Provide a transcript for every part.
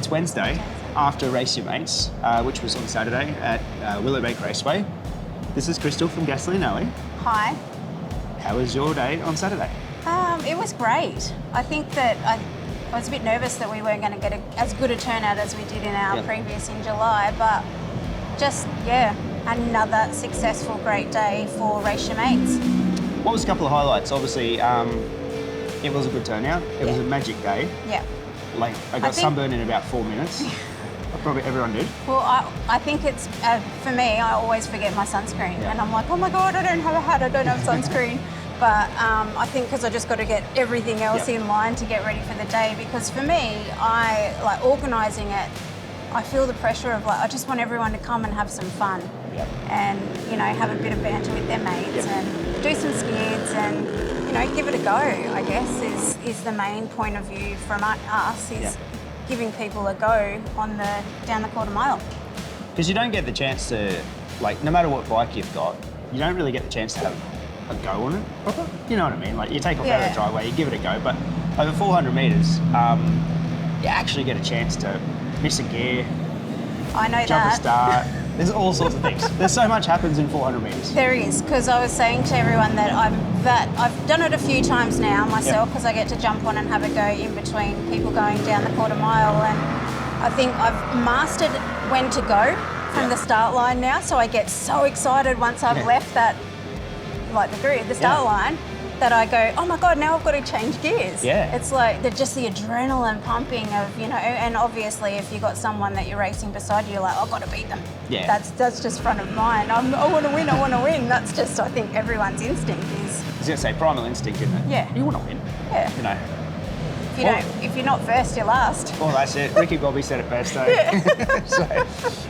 it's Wednesday after Race Your Mates, which was on Saturday at Willowbank Raceway. This is Krystal from Gasoline Alley. Hi. How was your day on Saturday? It was great. I think that I was a bit nervous that we weren't going to get as good a turnout as we did in our previous in July, but just, another successful, great day for Race Your Mates. What was a couple of highlights? Obviously, it was a good turnout. It was a magic day. Yeah. Like, I got sunburned in about 4 minutes. Probably everyone did. Well, I think it's, for me, I always forget my sunscreen. And I'm like, oh my God, I don't have a hat, I don't have sunscreen. But I think because I just got to get everything else in line to get ready for the day. Because for me, I like organising it. I feel the pressure of I just want everyone to come and have some fun, and have a bit of banter with their mates and do some skids and give it a go. I guess is the main point of view from us is giving people a go on down the quarter mile. Because you don't get the chance to no matter what bike you've got, you don't really get the chance to have a go on it proper. You know what I mean? Like you take off out of the driveway, you give it a go, but over 400 metres, you actually get a chance to miss a gear, jump a start. There's all sorts of things. There's so much happens in 400 metres. There is, because I was saying to everyone that I've done it a few times now myself, because I get to jump on and have a go in between people going down the quarter mile, and I think I've mastered when to go from the start line now, so I get so excited once I've left that the start line, that I go, oh my God, now I've got to change gears. Yeah. It's like just the adrenaline pumping of, and obviously if you've got someone that you're racing beside you, you're like, I've got to beat them. Yeah. That's just front of mind. I want to win, I want to win. That's just, I think, everyone's instinct is. I was going to say primal instinct, isn't it? Yeah. You want to win. Yeah. If you're not first, you're last. Well, that's it. Ricky Bobby said it best, though. So,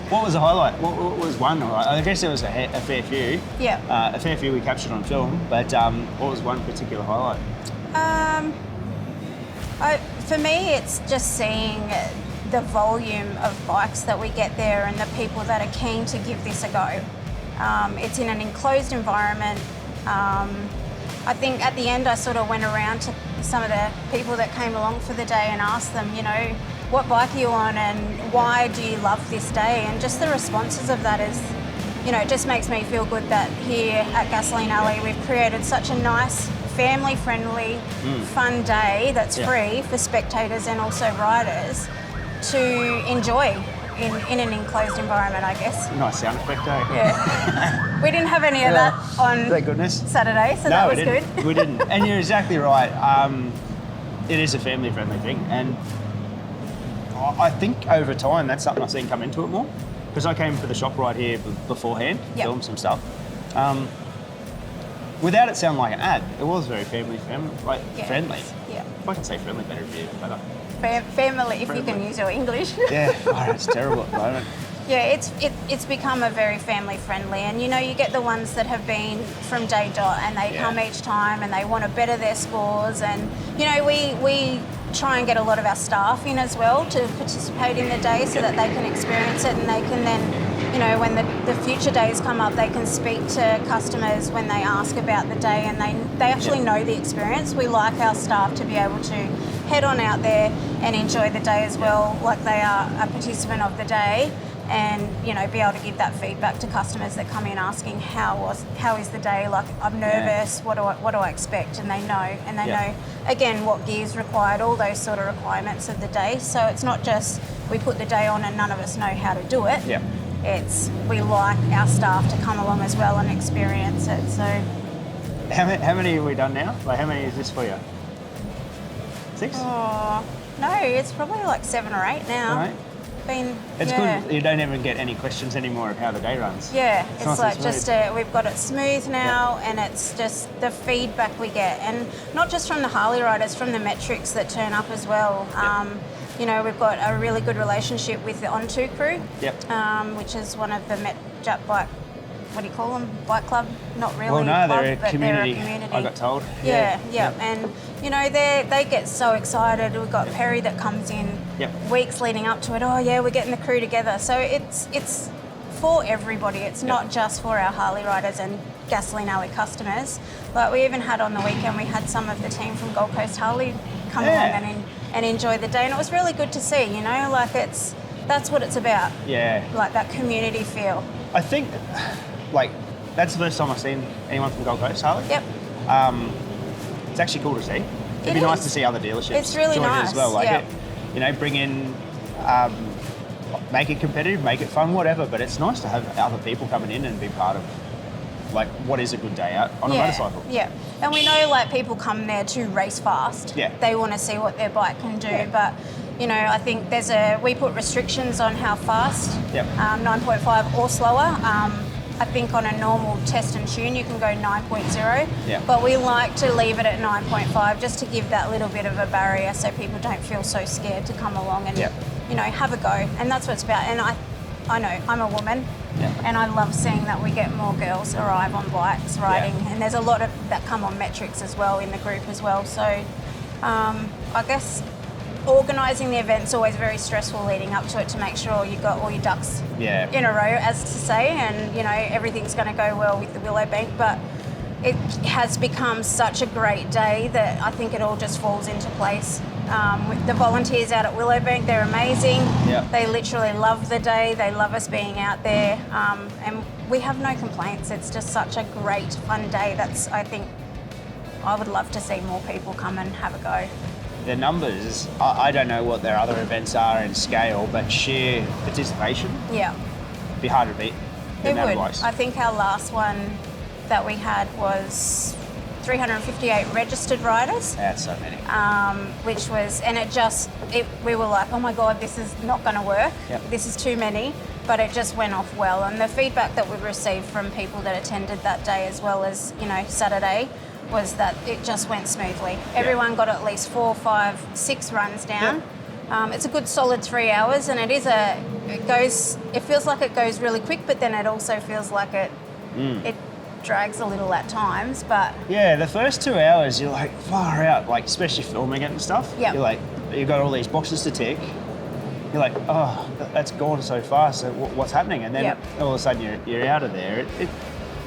what was the highlight? What was one highlight? I guess there was a fair few. Yeah. A fair few we captured on film, but what was one particular highlight? For me, it's just seeing the volume of bikes that we get there and the people that are keen to give this a go. It's in an enclosed environment. I think at the end I sort of went around to some of the people that came along for the day and asked them, what bike are you on and why do you love this day? And just the responses of that is, it just makes me feel good that here at Gasoline Alley we've created such a nice, family-friendly, fun day that's free for spectators and also riders to enjoy in an enclosed environment, I guess. Nice sound effect, eh? Yeah. We didn't have any of that on thank goodness. Saturday, so that was good. We didn't. And you're exactly right. It is a family-friendly thing. And I think over time, that's something I've seen come into it more. Because I came for the shop right here beforehand, filmed some stuff. Without it sounding like an ad, it was very friendly. Yeah. If I can say friendly better, it'd be better. Family, if you can use your English. Yeah, it's terrible at the moment. Yeah, it's become a very family friendly, and you get the ones that have been from day dot and they come each time and they want to better their scores, and we try and get a lot of our staff in as well to participate in the day so that they can experience it, and they can then, when the future days come up, they can speak to customers when they ask about the day, and they actually know the experience. We like our staff to be able to head on out there and enjoy the day as well, like they are a participant of the day, and be able to give that feedback to customers that come in asking how is the day, like I'm nervous, what do I expect, and they know again what gear's required, all those sort of requirements of the day. So it's not just we put the day on and none of us know how to do it. It's we like our staff to come along as well and experience it. So how many have we done now? How many is this for you? 6? Oh, no, it's probably like 7 or 8 now. Right. It's good you don't even get any questions anymore of how the day runs. Yeah, it's like just we've got it smooth now, and it's just the feedback we get, and not just from the Harley riders, from the metrics that turn up as well. We've got a really good relationship with the On2 crew, which is one of the Jap bike, what do you call them? Bike club? Not really. Well, no, club, they're a community. I got told. Yeah. And they get so excited. We've got Perry that comes in weeks leading up to it. Oh yeah, we're getting the crew together. So it's for everybody. It's not just for our Harley riders and Gasoline Alley customers. But we even had on the weekend, we had some of the team from Gold Coast Harley come along and and enjoy the day. And it was really good to see, you know, like that's what it's about. Yeah. Like that community feel. I think, like, that's the first time I've seen anyone from Gold Coast, Harley. Yep. It's actually cool to see. It'd be It nice is. to see other dealerships It's really join it nice, as well. Like, yeah. you know, bring in, make it competitive, make it fun, whatever. But it's nice to have other people coming in and be part of, like, what is a good day out on a motorcycle. Yeah, and we know like people come there to race fast. Yeah. They want to see what their bike can do, Yeah. but you know, I think we put restrictions on how fast. Yep. 9.5 or slower. I think on a normal test and tune you can go 9.0. Yeah. But we like to leave it at 9.5 just to give that little bit of a barrier so people don't feel so scared to come along and Yep. you know, have a go. And that's what it's about. And I know I'm a woman. Yeah. And I love seeing that we get more girls arrive on bikes riding, and there's a lot of that come on metrics as well in the group as well. So I guess organising the event's always very stressful leading up to it to make sure you've got all your ducks in a row, as to say, and you know everything's going to go well with the Willowbank. But it has become such a great day that I think it all just falls into place. With the volunteers out at Willowbank, they're amazing. Yeah. They literally love the day. They love us being out there, and we have no complaints. It's just such a great, fun day. I think I would love to see more people come and have a go. The numbers, I don't know what their other events are in scale, but sheer participation, Yeah, it'd be hard to beat. the it amount would. of bikes. I think our last one that we had was 358 registered riders. That's so many. Which was, and we were like, oh my God, this is not going to work. Yep. This is too many, but it just went off well. And the feedback that we received from people that attended that day as well as, you know, Saturday was that it just went smoothly. Everyone got at least 4, 5, 6 runs down. Yep. It's a good solid 3 hours, and it feels like it goes really quick, but then it also feels like it drags a little at times, but Yeah, the first 2 hours, you're like far out, like especially filming it and stuff. Yep. You're like, you've got all these boxes to tick. You're like, oh, that's gone so fast. So what's happening? And then Yep. all of a sudden you're out of there.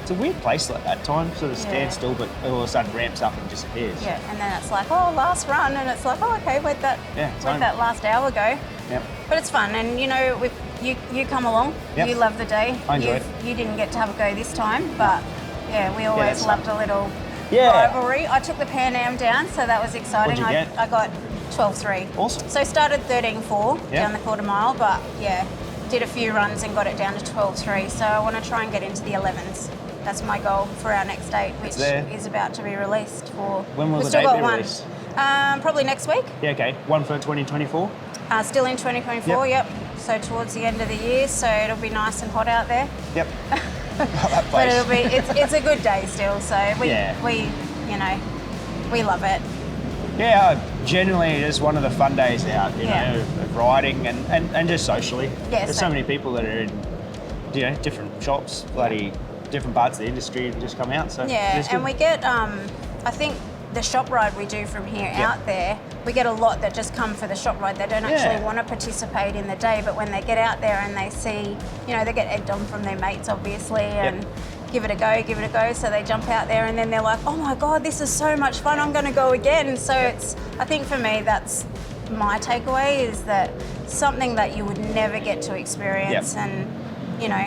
It's a weird place like that. Time sort of stands still, but all of a sudden ramps up and disappears. yeah, and then it's like, oh, last run, and it's like, oh, okay, where'd that time. last hour go? Yep. But it's fun, and you know, with you come along, Yep. you love the day. I enjoy it. You didn't get to have a go this time, but yeah, we always that's loved fun. a little Yeah. rivalry. I took the Pan Am down, so that was exciting. What'd you get? I got 12.3. Awesome. So started 13.4 Yeah. down the quarter mile, but yeah, did a few runs and got it down to 12.3. So I want to try and get into the 11s. That's my goal for our next date, which there. is about to be released for. When will we've the still date got be one. released? Probably next week. Yeah, okay. One for 2024. Still in 2024. Yep. So towards the end of the year, so it'll be nice and hot out there. Yep. That But place. it'll be it's a good day still. So we you know we love it. Yeah, generally it is one of the fun days out, you Yeah. know, of riding and just socially. Yeah, There's so- so many people that are in, you know, different shops, bloody different parts of the industry and just come out. So Yeah, it's and good. we get I think the shop ride we do from here out there, we get a lot that just come for the shop ride. They don't actually want to participate in the day, but when they get out there and they see, you know, they get egged on from their mates obviously and give it a go. So they jump out there and then they're like, oh my God, this is so much fun. I'm going to go again. So I think for me, that's my takeaway, is that something that you would never get to experience. And, you know,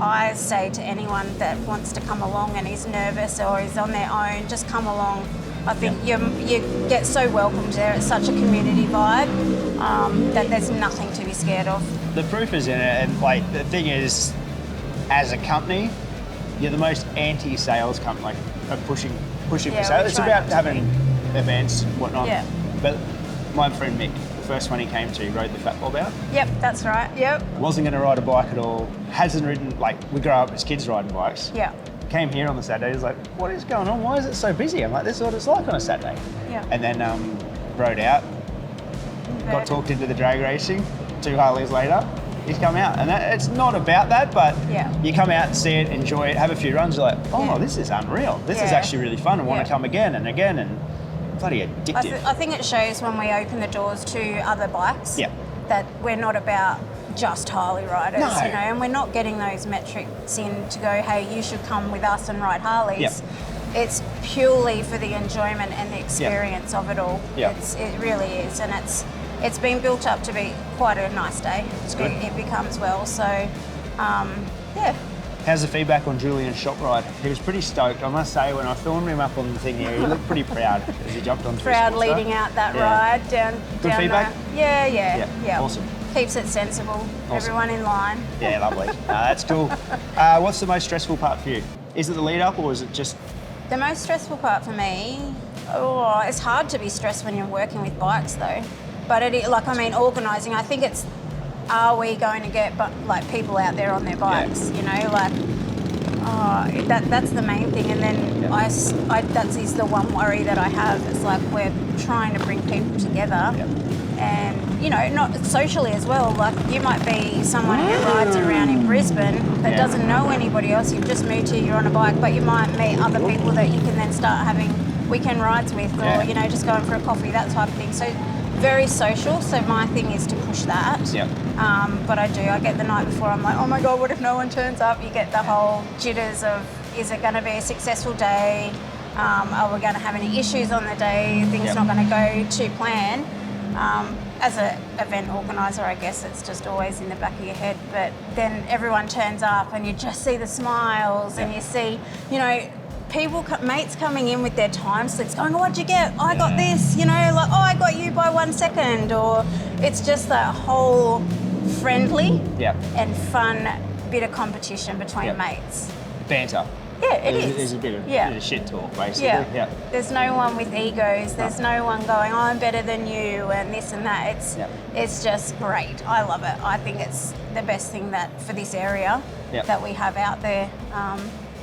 I say to anyone that wants to come along and is nervous or is on their own, just come along. I think you get so welcomed there. It's such a community vibe that there's nothing to be scared of. The proof is in it, and like the thing is, as a company, you're the most anti-sales company, like of pushing for Yeah, sales. we It's try about not to having events, whatnot. Yeah. But my friend Mick, the first one he came to, he rode the Fat Bob out. Yep, that's right. Yep. Wasn't going to ride a bike at all. Hasn't ridden, like, we grew up as kids riding bikes. Yeah. Came here on the Saturday, he's like, what is going on? Why is it so busy? I'm like, this is what it's like on a Saturday. Yeah. And then rode out, got talked into the drag racing. 2 Harleys later, he's come out. And it's not about that, but you come out and see it, enjoy it, have a few runs, you're like, oh, this is unreal. This is actually really fun, and want to come again and again, and bloody addictive. I think it shows when we open the doors to other bikes that we're not about just Harley riders, No. you know, and we're not getting those metrics in to go, hey, you should come with us and ride Harleys. it's purely for the enjoyment and the experience of it all. Yeah. It really is, and it's been built up to be quite a nice day. It becomes well, so yeah. How's the feedback on Julian's shop ride? He was pretty stoked. I must say, when I filmed him up on the thing here, he looked pretty proud as he jumped on. Proud leading out that ride down. Good feedback? Yeah. Awesome. Keeps it sensible. Awesome. Everyone in line. Yeah, lovely. That's cool. What's the most stressful part for you? Is it the lead up or is it just... The most stressful part for me, it's hard to be stressed when you're working with bikes though. But organising, I think it's, are we going to get people out there on their bikes? You know, that's the main thing. And then that is the one worry that I have. It's like we're trying to bring people together, and you know, not socially as well. Like you might be someone who rides around in Brisbane that doesn't know anybody else. You've just moved here, you're on a bike, but you might meet other people that you can then start having weekend rides with, or you know, just going for a coffee, that type of thing. So very social, so my thing is to push that. But I get the night before, I'm like, oh my God, what if no one turns up? You get the whole jitters of, is it going to be a successful day? Are we going to have any issues on the day? Things not going to go to plan? As an event organiser, I guess it's just always in the back of your head, but then everyone turns up and you just see the smiles and you see, you know, mates coming in with their time slips going, oh, what'd you get? I got this, you know, like, oh, I got you by 1 second. Or it's just that whole friendly and fun bit of competition between mates. Banter. Yeah, it is. There's a bit of shit talk, basically. Yeah. There's no one with egos. There's no one going, oh, I'm better than you and this and that. It's just great. I love it. I think it's the best thing that for this area that we have out there.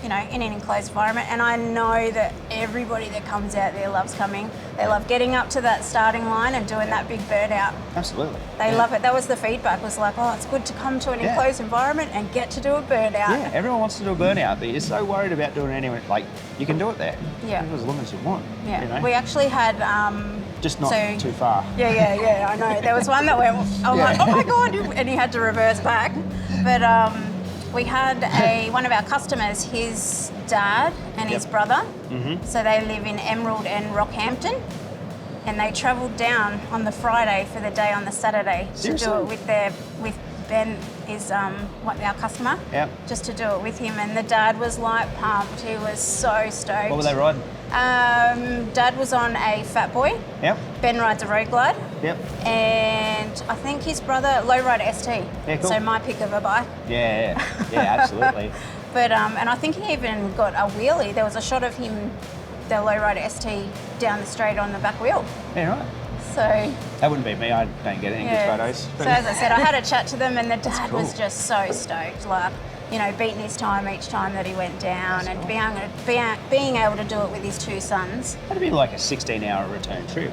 You know, in an enclosed environment, and I know that everybody that comes out there loves coming. They love getting up to that starting line and doing that big burnout. Absolutely. They love it. That was the feedback, was like, oh, it's good to come to an enclosed environment and get to do a burnout. Yeah, everyone wants to do a burnout, but you're so worried about doing it anyway. Like, you can do it there. Yeah. As long as you want. Yeah. You know? We actually had... just not too far. Yeah, I know. There was one that went, I'm like, oh my God, and he had to reverse back. But... we had one of our customers, his dad and his brother. So they live in Emerald and Rockhampton, and they travelled down on the Friday for the day on the Saturday to do it with Ben, is our customer. Just to do it with him, and the dad was like pumped. He was so stoked. What were they riding? Dad was on a Fat Boy. Ben rides a Road Glide. And I think his brother lowrider ST. Cool. So my pick of a bike. Yeah, absolutely. But and I think he even got a wheelie. There was a shot of him, the lowrider ST, down the straight on the back wheel. Yeah, right. So that wouldn't be me. I don't get any good photos. So as I said, I had a chat to them, and the dad was just so stoked. Like, you know, beating his time each time that he went down, and being able to do it with his two sons. That'd be like a 16-hour return trip.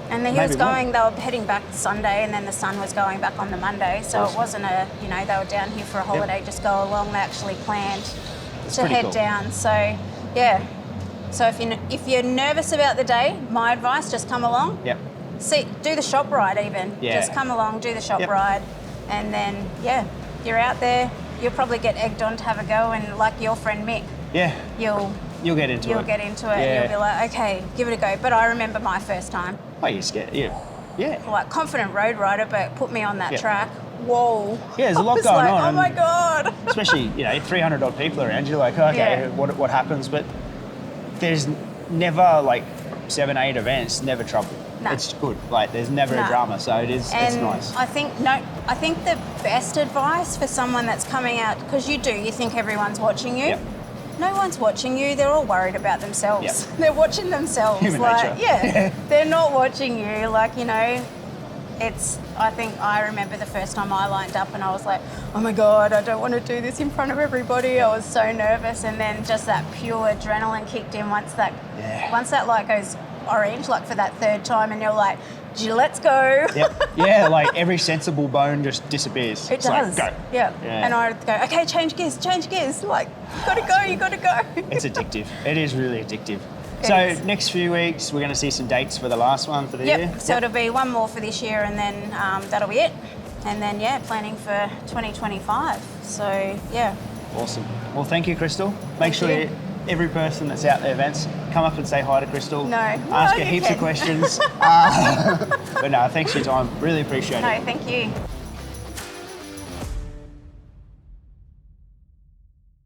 And then they were heading back Sunday, and then the son was going back on the Monday. So it wasn't they were down here for a holiday, just go along. They actually planned to head down. So, yeah. So if you're nervous about the day, my advice, just come along. Do the shop ride even. Just come along, do the shop ride. And then, you're out there. You'll probably get egged on to have a go, and like your friend Mick. You'll get into it. You'll get into it, and you'll be like, okay, give it a go. But I remember my first time. Oh, you're scared, Like, confident road rider, but put me on that track. Whoa. Yeah, there's a lot going on. Oh my God. Especially, 300 odd people around. You're like, okay, what happens? But there's never like 7, 8 events, never trouble. No. It's good. Like, there's never a drama, so it's nice. I think the best advice for someone that's coming out, because you think everyone's watching you. No one's watching you. They're all worried about themselves. They're watching themselves. Human nature. They're not watching you. Like, I think I remember the first time I lined up and I was like, oh my God, I don't want to do this in front of everybody. I was so nervous, and then just that pure adrenaline kicked in once that light goes orange, like for that third time, and you're like, let's go. Like every sensible bone just disappears. It does. Like, go. And I'd go, okay, change gears. Like, you gotta go. It's addictive. It is really addictive. Next few weeks, we're going to see some dates for the last one for the year. So it'll be one more for this year, and then that'll be it. And then, planning for 2025. So, Awesome. Well, thank you, Krystal. Make sure you every person that's out there, Vince, come up and say hi to Krystal. No. Ask her You heaps of can. questions. But no, thanks for your time. Really appreciate it. No, thank you.